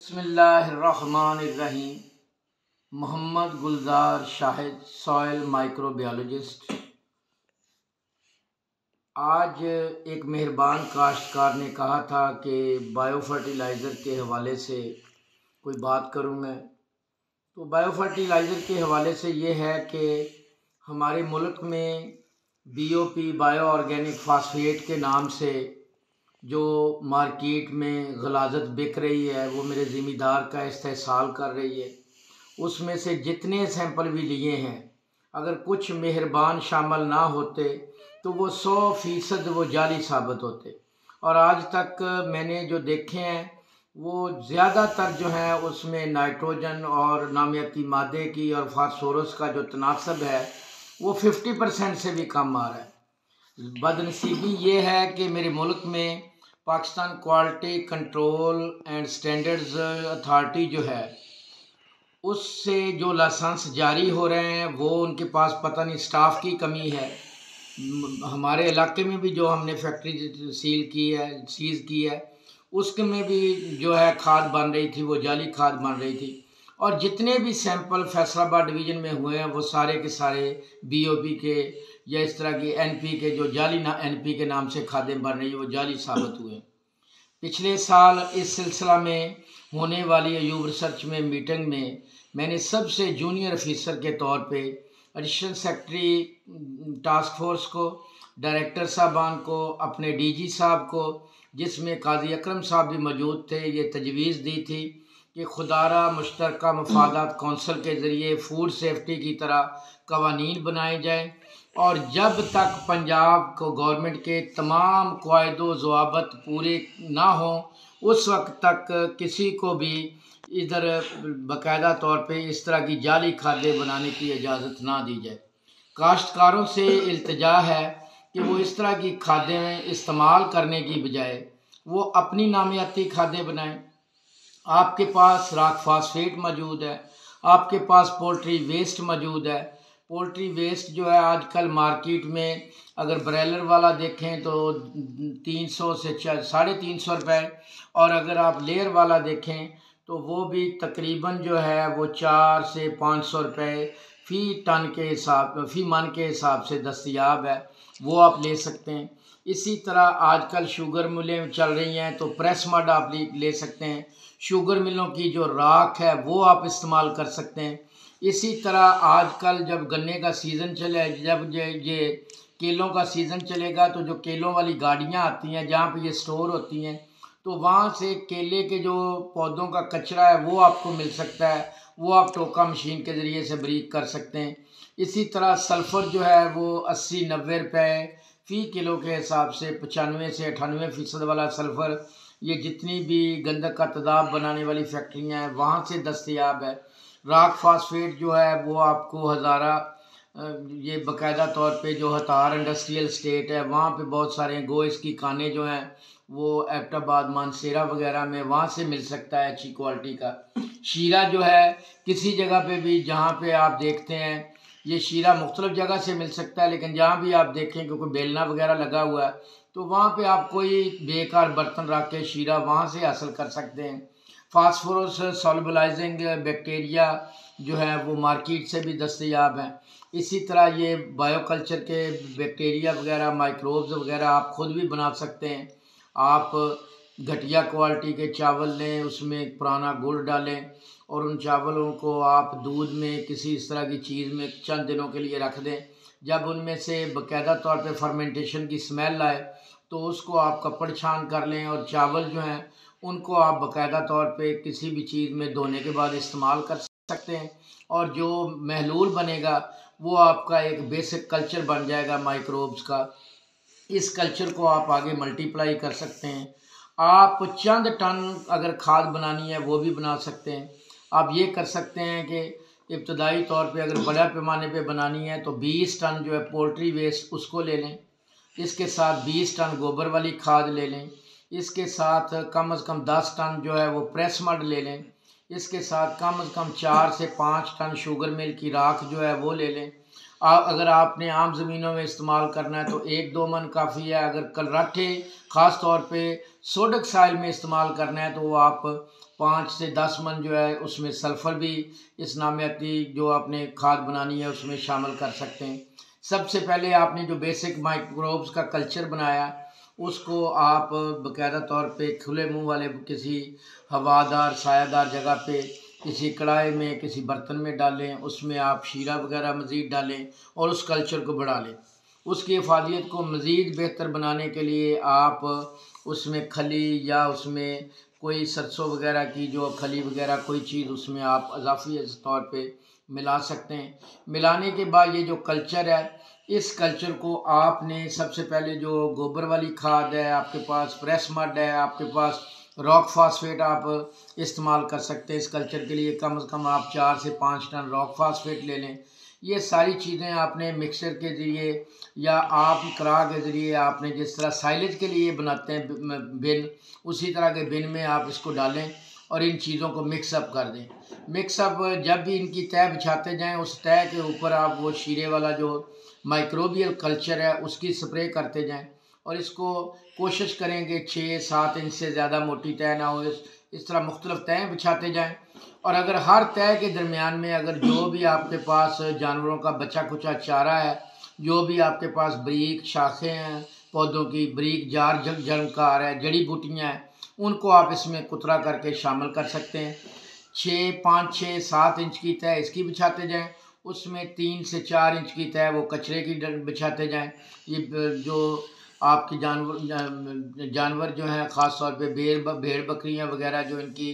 बिस्मिल्लाहिर्रहमानिर्रहीम। मोहम्मद गुलजार Shahid, soil microbiologist. आज एक मेहरबान काश्तकार ने कहा था कि बायो फर्टिलाइज़र के हवाले से कोई बात करूं मैं। तो बायो फर्टिलाइज़र के हवाले से ये है कि हमारे मुल्क में बीओपी बायो ऑर्गेनिक फास्फेट के नाम से जो मार्केट में गलाजत बिक रही है वो मेरे ज़िम्मेदार का इस्तेहसाल कर रही है। उसमें से जितने सैंपल भी लिए हैं, अगर कुछ मेहरबान शामिल ना होते तो वो 100% वो जाली साबित होते। और आज तक मैंने जो देखे हैं वो ज़्यादातर जो है उसमें नाइट्रोजन और नामियाती मादे की और फास्फोरस का जो तनासब है वो 50% से भी कम आ रहा है। बदनसीबी ये है कि मेरे मुल्क में Pakistan quality control and standards authority जो है उससे जो लाइसेंस जारी हो रहे हैं वो उनके पास पता नहीं स्टाफ की कमी है। हमारे इलाके में भी जो हमने फैक्ट्री सीज़ की है उसके में भी जो है खाद बन रही थी, वो जाली खाद बन रही थी। और जितने भी सैंपल फैसलाबाद डिवीज़न में हुए हैं वो सारे के सारे बीओपी के या इस तरह की एनपी के जो जाली एनपी के नाम से खादें बन रही है वो जाली साबित हुए। पिछले साल इस सिलसिला में होने वाली अयूब रिसर्च में मीटिंग में मैंने सबसे जूनियर ऑफिसर के तौर पे एडिशनल सेक्रेटरी टास्क फोर्स को, डायरेक्टर साहबान को, अपने डीजी साहब को, जिसमें काजी अकरम साहब भी मौजूद थे, ये तजवीज़ दी थी कि खुदारा मुश्तरका मफादात कौंसल के ज़रिए फूड सेफ्टी की तरह कवानीन बनाए जाएँ और जब तक पंजाब को गवर्नमेंट के तमाम क़वायदो ज़वाबित पूरे ना हों उस वक्त तक किसी को भी इधर बाकायदा तौर पे इस तरह की जाली खादें बनाने की इजाज़त ना दी जाए। काश्तकारों से इल्तिजा है कि वो इस तरह की खादें इस्तेमाल करने की बजाय वो अपनी नामियाती खादें बनाएं। आपके पास राख फास्फेट मौजूद है, आपके पास पोल्ट्री वेस्ट मौजूद है। पोल्ट्री वेस्ट जो है आजकल मार्केट में अगर ब्रॉयलर वाला देखें तो 300 से 350 रुपये, और अगर आप लेयर वाला देखें तो वो भी तकरीबन जो है वो 400 से 500 रुपये फ़ी मन के हिसाब से दस्तयाब है, वो आप ले सकते हैं। इसी तरह आजकल शुगर मिलें चल रही हैं तो प्रेस मड आप ले सकते हैं। शुगर मिलों की जो राख है वो आप इस्तेमाल कर सकते हैं। इसी तरह आजकल जब गन्ने का सीज़न चले, जब ये केलों का सीज़न चलेगा तो जो केलों वाली गाड़ियाँ आती हैं जहाँ पे ये स्टोर होती हैं तो वहाँ से केले के जो पौधों का कचरा है वो आपको मिल सकता है, वो आप टोका मशीन के ज़रिए से ब्रीक कर सकते हैं। इसी तरह सल्फ़र जो है वो 80-90 रुपये फ़ी किलो के हिसाब से 95 से 98% वाला सल्फ़र ये जितनी भी गंधक का तेज़ाब बनाने वाली फैक्ट्रियाँ हैं वहाँ से दस्तयाब है। राख फास्फेट जो है वो आपको हज़ारा ये बाकायदा तौर पे जो हतार इंडस्ट्रियल स्टेट है वहाँ पे बहुत सारे गोश्त की खाने जो हैं वो एबटाबाद मानसेरा वगैरह में वहाँ से मिल सकता है अच्छी क्वालिटी का। शीरा जो है किसी जगह पे भी जहाँ पे आप देखते हैं ये शीरा मुख्तलिफ जगह से मिल सकता है, लेकिन जहाँ भी आप देखें क्योंकि बेलना वगैरह लगा हुआ है तो वहाँ पे आप कोई बेकार बर्तन रख के शीरा वहाँ से हासिल कर सकते हैं। फास्फोरस सॉल्युबलाइजिंग बैक्टीरिया जो है वो मार्केट से भी दस्तयाब हैं। इसी तरह ये बायोकल्चर के बैक्टीरिया वगैरह माइक्रोब्स वगैरह आप ख़ुद भी बना सकते हैं। आप घटिया क्वालिटी के चावल लें, उसमें पुराना गुड़ डालें और उन चावलों को आप दूध में किसी इस तरह की चीज़ में चंद दिनों के लिए रख दें। जब उनमें से बाकायदा तौर पे फर्मेंटेशन की स्मेल आए तो उसको आप कपड़ छान कर लें और चावल जो हैं उनको आप बाकायदा तौर पे किसी भी चीज़ में धोने के बाद इस्तेमाल कर सकते हैं और जो महलूल बनेगा वो आपका एक बेसिक कल्चर बन जाएगा माइक्रोब्स का। इस कल्चर को आप आगे मल्टीप्लाई कर सकते हैं। आप चंद टन अगर खाद बनानी है वो भी बना सकते हैं। आप ये कर सकते हैं कि इब्तदाई तौर पे अगर बड़ा पैमाने पे बनानी है तो 20 टन जो है पोल्ट्री वेस्ट उसको ले लें, इसके साथ 20 टन गोबर वाली खाद ले लें, इसके साथ कम से कम 10 टन जो है वो प्रेस मड ले लें, इसके साथ कम से कम 4 से 5 टन शुगर मिल की राख जो है वो ले लें। अगर आपने आम ज़मीनों में इस्तेमाल करना है तो 1-2 मन काफ़ी है। अगर कलराठे ख़ास तौर पे सोडिक साइल में इस्तेमाल करना है तो वो आप 5 से 10 मन जो है उसमें सल्फ़र भी इस नामियाती जो आपने खाद बनानी है उसमें शामिल कर सकते हैं। सबसे पहले आपने जो बेसिक माइक्रोब्स का कल्चर बनाया उसको आप बाकायदा तौर पे खुले मुंह वाले किसी हवादार सायादार जगह पे किसी कढ़ाई में किसी बर्तन में डालें, उसमें आप शीरा वगैरह मज़ीद डालें और उस कल्चर को बढ़ा लें। उसकी अफादियत को मज़ीद बेहतर बनाने के लिए आप उसमें खली या उसमें कोई सरसों वगैरह की जो खली वगैरह कोई चीज़ उसमें आप इजाफी तौर पे मिला सकते हैं। मिलाने के बाद ये जो कल्चर है इस कल्चर को आपने सबसे पहले जो गोबर वाली खाद है आपके पास, प्रेस मड है आपके पास, रॉक फास्फेट आप इस्तेमाल कर सकते हैं। इस कल्चर के लिए कम से कम आप 4 से 5 टन रॉक फास्फेट ले लें। ये सारी चीज़ें आपने मिक्सर के ज़रिए या आप करा के ज़रिए आपने जिस तरह साइलेज के लिए बनाते हैं बिन, उसी तरह के बिन में आप इसको डालें और इन चीज़ों को मिक्सअप कर दें। मिक्सअप जब भी इनकी तह बिछाते जाएं उस तह के ऊपर आप वो शीरे वाला जो माइक्रोबियल कल्चर है उसकी स्प्रे करते जाएं और इसको कोशिश करेंगे 6-7 इंच से ज़्यादा मोटी तह ना हो, इस तरह मुख्तलिफ तह बिछाते जाएं। और अगर हर तह के दरमियान में अगर जो भी आपके पास जानवरों का बचा कुचा चारा है, जो भी आपके पास बारीक शाखें हैं पौधों की, बारीक जार जड़कार है, जड़ी बूटियाँ हैं, उनको आप इसमें कुतरा करके शामिल कर सकते हैं। 5-6-7 इंच की तह इसकी बिछाते जाएं, उसमें 3 से 4 इंच की तह वो कचरे की बिछाते जाएं। ये जो आपकी जानवर जो हैं ख़ास तौर पे भेड़ बकरियां वगैरह जो इनकी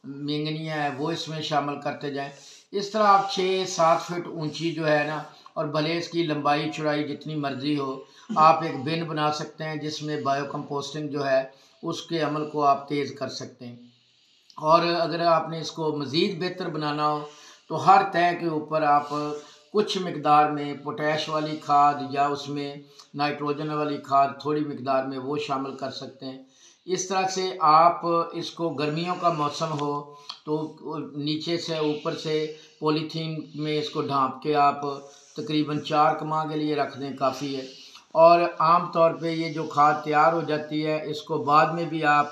मेंगनियाँ हैं वो इसमें शामिल करते जाएं। इस तरह आप 6-7 फीट ऊंची जो है ना, और भले इसकी लंबाई चौड़ाई जितनी मर्ज़ी हो, आप एक बिन बना सकते हैं जिसमें बायो कंपोस्टिंग जो है उसके अमल को आप तेज़ कर सकते हैं। और अगर आपने इसको मज़ीद बेहतर बनाना हो तो हर तह के ऊपर आप कुछ मिकदार में पोटैश वाली खाद या उसमें नाइट्रोजन वाली खाद थोड़ी मिकदार में वो शामिल कर सकते हैं। इस तरह से आप इसको गर्मियों का मौसम हो तो नीचे से ऊपर से पॉलीथीन में इसको ढाँप के आप तकरीबन 4 कमा के लिए रख दें, काफ़ी है। और आम तौर पे ये जो खाद तैयार हो जाती है इसको बाद में भी आप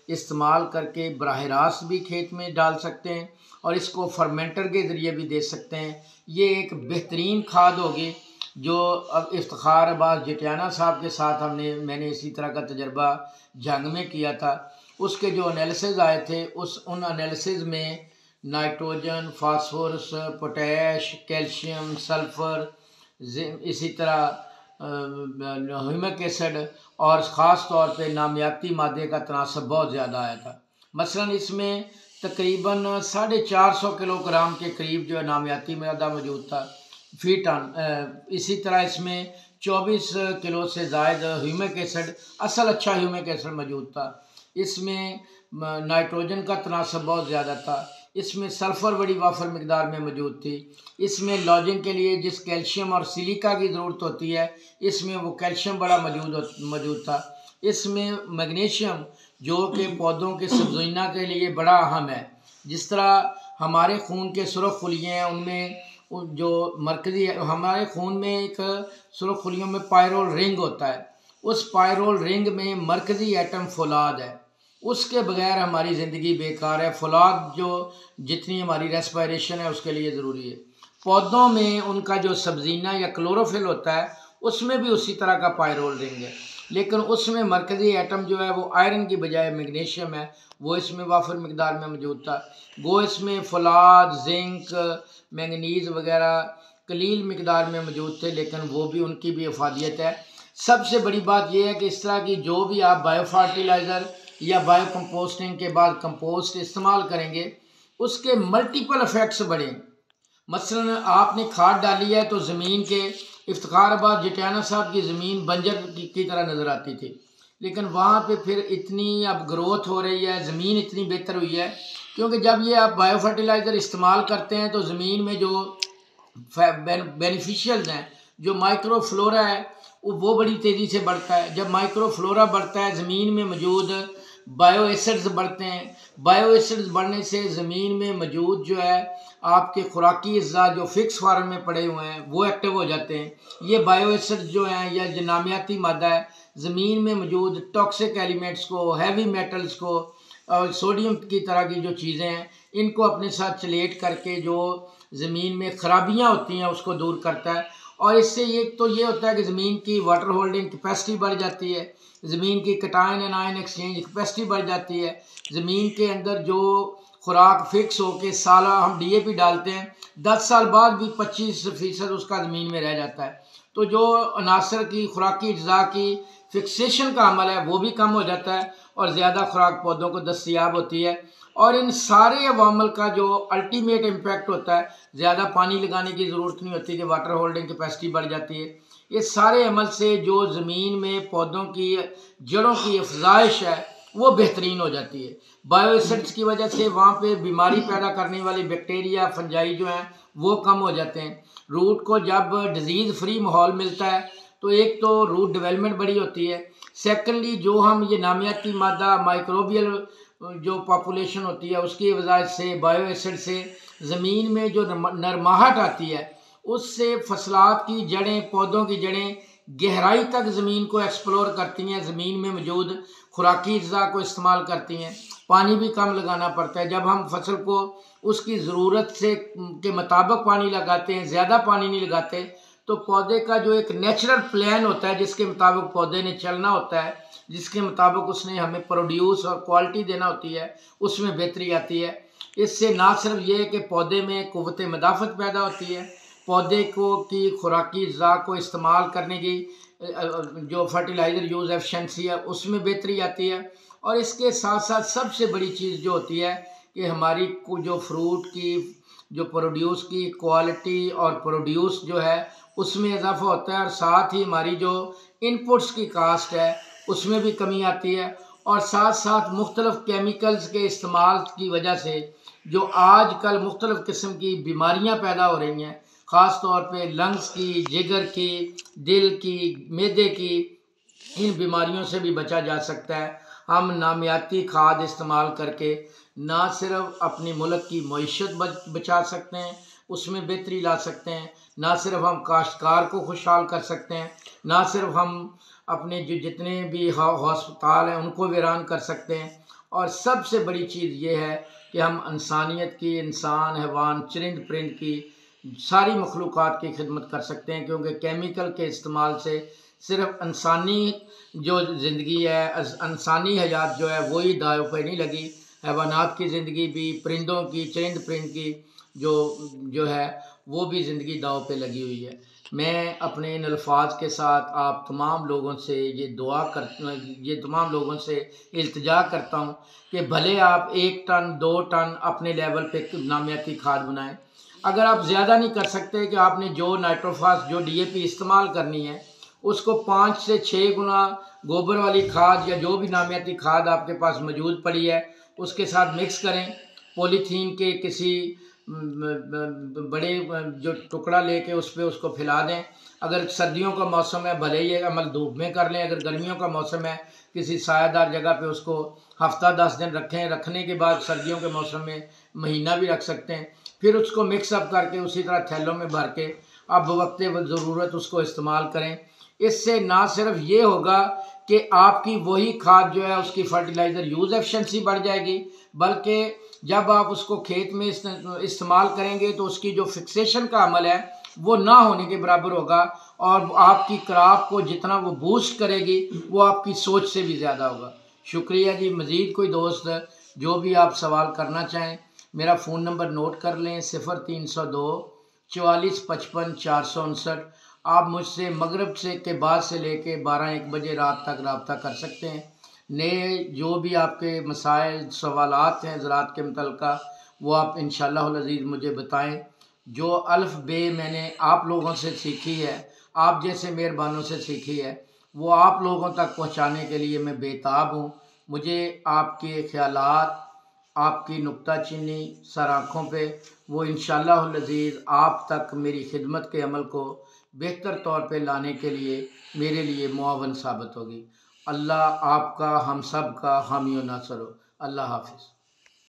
इस्तेमाल करके बराह रास्त भी खेत में डाल सकते हैं और इसको फर्मेंटर के ज़रिए भी दे सकते हैं। ये एक बेहतरीन खाद होगी जो अब इफ्तिखार अब्बास जटियाना साहब के साथ मैंने इसी तरह का तजर्बा जंग में किया था। उसके जो एनालिसिस आए थे उन एनालिसिस में nitrogen, phosphorus, potash, calcium, sulphur, इसी तरह ह्यूमिक एसिड और ख़ास तौर पे नामियाती मादे का तनासब बहुत ज़्यादा आया था। मसलन इसमें तकरीबन 450 किलोग्राम के करीब जो है नामियाती मादा मौजूद था फी टन। इसी तरह इसमें 24 किलो से ज़ायद ह्यूमिक एसिड, असल अच्छा ह्यूमिक एसिड मौजूद था। इसमें नाइट्रोजन का तनासब बहुत ज़्यादा था। इसमें सल्फ़र बड़ी वाफर मिकदार में मौजूद थी। इसमें लॉजिंग के लिए जिस कैल्शियम और सिलिका की ज़रूरत होती है इसमें वो कैल्शियम बड़ा मौजूद था। इसमें मैग्नीशियम जो कि पौधों के सब्ज़ीना के लिए बड़ा अहम है। जिस तरह हमारे खून के सुरख खुलिये हैं उनमें जो मरकज़ी हमारे खून में एक सुरख खुलियों में पायरोल रिंग होता है, उस पायरोल रिंग में मरकज़ी एटम फौलाद है। उसके बगैर हमारी ज़िंदगी बेकार है। फौलाद जो जितनी हमारी रेस्पिरेशन है उसके लिए ज़रूरी है। पौधों में उनका जो सब्ज़ीना या क्लोरोफिल होता है उसमें भी उसी तरह का पायरोल रिंग है, लेकिन उसमें मरकज़ी एटम जो है वो आयरन की बजाय मैग्नीशियम है, वो इसमें वाफर मिकदार में मौजूद था। गो इसमें फौलाद, जिंक, मैंगनीज़ वगैरह कलील मिकदार में मौजूद थे, लेकिन वो भी उनकी भी अफादियत है। सबसे बड़ी बात यह है कि इस तरह की जो भी आप बायो फर्टिलाइज़र या बायो कंपोस्टिंग के बाद कंपोस्ट इस्तेमाल करेंगे उसके मल्टीपल इफ़ेक्ट्स बढ़ें। मसलन आपने खाद डाली है तो ज़मीन के इफ्तिखार अब्बास जटियाना साहब की ज़मीन बंजर की तरह नज़र आती थी, लेकिन वहाँ पे फिर इतनी अब ग्रोथ हो रही है, ज़मीन इतनी बेहतर हुई है क्योंकि जब ये आप बायो फर्टिलाइज़र इस्तेमाल करते हैं तो ज़मीन में जो बेनिफिशियल्स हैं, जो माइक्रो फ्लोरा है वो बड़ी तेज़ी से बढ़ता है। जब माइक्रो फ्लोरा बढ़ता है ज़मीन में मौजूद बायो एसिड्स बढ़ते हैं। बायो एसिड्स बढ़ने से ज़मीन में मौजूद जो है आपके खुराकी अज़्ज़ा जो फिक्स फार्म में पड़े हुए हैं वो एक्टिव हो जाते हैं। ये बायो एसिड्स जो हैं या जो नामियाती मादा है ज़मीन में मौजूद टॉक्सिक एलिमेंट्स को, हैवी मेटल्स को सोडियम की तरह की जो चीज़ें हैं इनको अपने साथ चलेट करके जो ज़मीन में ख़राबियाँ होती हैं उसको दूर करता है। और इससे एक तो ये होता है कि ज़मीन की वाटर होल्डिंग कैपेसिटी बढ़ जाती है, ज़मीन की cation and ion exchange capacity बढ़ जाती है, ज़मीन के अंदर जो खुराक फिक्स होके साला हम DAP डालते हैं 10 साल बाद भी 25% उसका ज़मीन में रह जाता है। तो जो अनासर की खुराकी अज्जा की फिक्सेशन का अमल है वो भी कम हो जाता है और ज़्यादा खुराक पौधों को दस्तयाब होती है। और इन सारे अवामल का जो अल्टीमेट इम्पैक्ट होता है, ज़्यादा पानी लगाने की ज़रूरत नहीं होती कि वाटर होल्डिंग कैपेसिटी बढ़ जाती है। ये सारे अमल से जो ज़मीन में पौधों की जड़ों की अफजाइश है वो बेहतरीन हो जाती है। बायो एसिड्स की वजह से वहाँ पे बीमारी पैदा करने वाली बैक्टीरिया फंजाई जो हैं वो कम हो जाते हैं। रूट को जब डिजीज़ फ्री माहौल मिलता है तो एक तो रूट डेवलपमेंट बड़ी होती है, सेकेंडली जो हम ये नामियाती मादा माइक्रोबियल जो पॉपुलेशन होती है उसकी वजह से बायो एसिड से ज़मीन में जो नरमाहट आती है उससे फसलात की जड़ें पौधों की जड़ें गहराई तक ज़मीन को एक्सप्लोर करती हैं, ज़मीन में मौजूद खुराकी अज्जा को इस्तेमाल करती हैं। पानी भी कम लगाना पड़ता है। जब हम फसल को उसकी ज़रूरत से के मुताबिक पानी लगाते हैं, ज़्यादा पानी नहीं लगाते, तो पौधे का जो एक नेचुरल प्लान होता है जिसके मुताबिक पौधे ने चलना होता है, जिसके मुताबिक उसने हमें प्रोड्यूस और क्वालिटी देना होती है, उसमें बेहतरी आती है। इससे ना सिर्फ ये है कि पौधे में क़ुव्वत मदाफ़त पैदा होती है, पौधे को की खुराकी अज्जा को इस्तेमाल करने की जो फर्टिलाइज़र यूज़ एफिशिएंसी है उसमें बेहतरी आती है। और इसके साथ साथ सबसे बड़ी चीज़ जो होती है कि हमारी जो फ्रूट की जो प्रोड्यूस की क्वालिटी और प्रोड्यूस जो है उसमें इजाफा होता है और साथ ही हमारी जो इनपुट्स की कास्ट है उसमें भी कमी आती है। और साथ साथ मुख्तलिफ़ केमिकल्स के इस्तेमाल की वजह से जो आजकल मुख्तलिफ़ किस्म की बीमारियां पैदा हो रही हैं, ख़ास तौर पे लंग्स की, जिगर की, दिल की, मैदे की, इन बीमारियों से भी बचा जा सकता है। हम नामियाती खाद इस्तेमाल करके ना सिर्फ अपनी मुल्क की मईशत बचा सकते हैं, उसमें बेहतरी ला सकते हैं, ना सिर्फ हम काश्तकार को खुशहाल कर सकते हैं, ना सिर्फ हम अपने जो जितने भी हस्पताल हैं उनको वीरान कर सकते हैं, और सबसे बड़ी चीज़ ये है कि हम इंसानियत की, इंसान, हैवान, चरिंद परिंद की सारी मखलूक़ात की खिदमत कर सकते हैं। क्योंकि केमिकल के इस्तेमाल से सिर्फ इंसानी जो ज़िंदगी है, इंसानी हयात जो है वही दाव पे नहीं लगी, हैवानात की ज़िंदगी भी, परिंदों की, चरिंद परिंद की जो है वो भी ज़िंदगी दाव पे लगी हुई है। मैं अपने इन अल्फाज के साथ आप तमाम लोगों से ये तमाम लोगों से इल्तिजा करता हूँ कि भले आप 1 टन 2 टन अपने लेवल पे नामियाती खाद बनाएं। अगर आप ज़्यादा नहीं कर सकते कि आपने जो नाइट्रोफास जो DAP इस्तेमाल करनी है उसको 5 से 6 गुना गोबर वाली खाद या जो भी नामियाती खाद आपके पास मौजूद पड़ी है उसके साथ मिक्स करें। पॉलीथीन के किसी बड़े जो टुकड़ा लेके उस पर उसको फैला दें। अगर सर्दियों का मौसम है भले ही अमल धूप में कर लें, अगर गर्मियों का मौसम है किसी सायादार जगह पे उसको हफ्ता 10 दिन रखें, रखने के बाद सर्दियों के मौसम में महीना भी रख सकते हैं। फिर उसको मिक्सअप करके उसी तरह थैलों में भर के अब वक्त ज़रूरत उसको इस्तेमाल करें। इससे ना सिर्फ ये होगा कि आपकी वही खाद जो है उसकी फर्टिलाइज़र यूज़ एफिशिएंसी बढ़ जाएगी, बल्कि जब आप उसको खेत में इस्तेमाल करेंगे तो उसकी जो फिक्सेशन का अमल है वो ना होने के बराबर होगा, और आपकी क्रॉप को जितना वो बूस्ट करेगी वो आपकी सोच से भी ज़्यादा होगा। शुक्रिया जी। मज़ीद कोई दोस्त जो भी आप सवाल करना चाहें मेरा फ़ोन नंबर नोट कर लें 0302 44 55 459। आप मुझसे मगरिब से के बाद से लेके 12-1 बजे रात तक रब्ता कर सकते हैं। नए जो भी आपके मसाइल सवालात हैं ज़राअत के मुतल्लिक़ा वो आप इंशाअल्लाह अज़ीज़ मुझे बताएं। जो अल्फ़ बे मैंने आप लोगों से सीखी है, आप जैसे मेहरबानों से सीखी है, वो आप लोगों तक पहुंचाने के लिए मैं बेताब हूं। मुझे आपके ख़यालात, आपकी नुक्ताचीनी सर आँखों पे वो इंशाअल्लाह अज़ीज़ आप तक मेरी खिदमत के अमल को बेहतर तौर पे लाने के लिए मेरे लिए मुआवन साबित होगी। अल्लाह आपका हम सब का हामी व नासर हो। अल्लाह हाफ़िज़।